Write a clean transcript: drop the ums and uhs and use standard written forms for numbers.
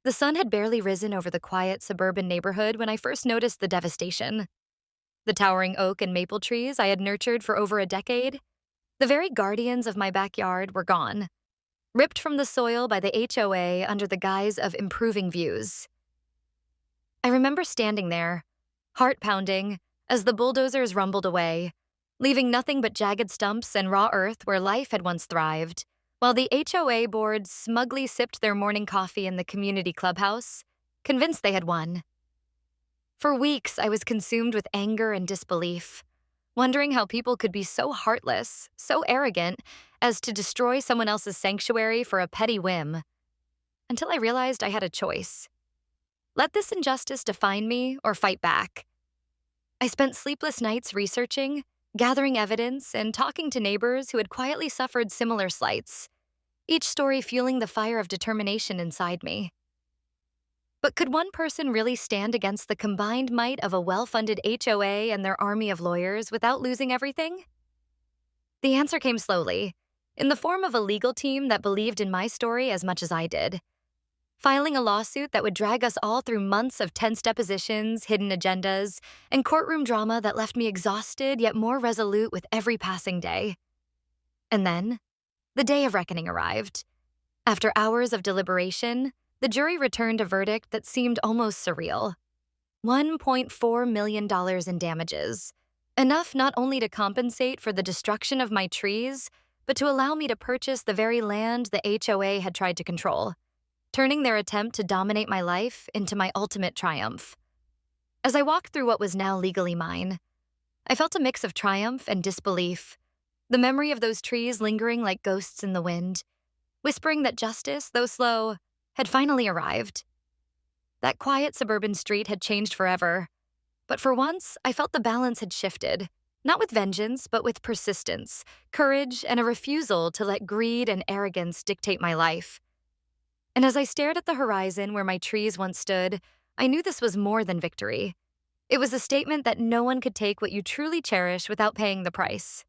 The sun had barely risen over the quiet suburban neighborhood when I first noticed the devastation. The towering oak and maple trees I had nurtured for over a decade, the very guardians of my backyard, were gone, ripped from the soil by the HOA under the guise of improving views. I remember standing there, heart pounding, as the bulldozers rumbled away, leaving nothing but jagged stumps and raw earth where life had once thrived, while the HOA board smugly sipped their morning coffee in the community clubhouse, convinced they had won. For weeks, I was consumed with anger and disbelief, wondering how people could be so heartless, so arrogant, as to destroy someone else's sanctuary for a petty whim, until I realized I had a choice. Let this injustice define me or fight back. I spent sleepless nights researching, gathering evidence, and talking to neighbors who had quietly suffered similar slights, each story fueling the fire of determination inside me. But could one person really stand against the combined might of a well-funded HOA and their army of lawyers without losing everything? The answer came slowly, in the form of a legal team that believed in my story as much as I did, filing a lawsuit that would drag us all through months of tense depositions, hidden agendas, and courtroom drama that left me exhausted yet more resolute with every passing day. And then, the day of reckoning arrived. After hours of deliberation, the jury returned a verdict that seemed almost surreal. $1.4 million in damages, enough not only to compensate for the destruction of my trees, but to allow me to purchase the very land the HOA had tried to control, turning their attempt to dominate my life into my ultimate triumph. As I walked through what was now legally mine, I felt a mix of triumph and disbelief, the memory of those trees lingering like ghosts in the wind, whispering that justice, though slow, had finally arrived. That quiet suburban street had changed forever, but for once, I felt the balance had shifted, not with vengeance, but with persistence, courage, and a refusal to let greed and arrogance dictate my life. And as I stared at the horizon where my trees once stood, I knew this was more than victory. It was a statement that no one could take what you truly cherish without paying the price.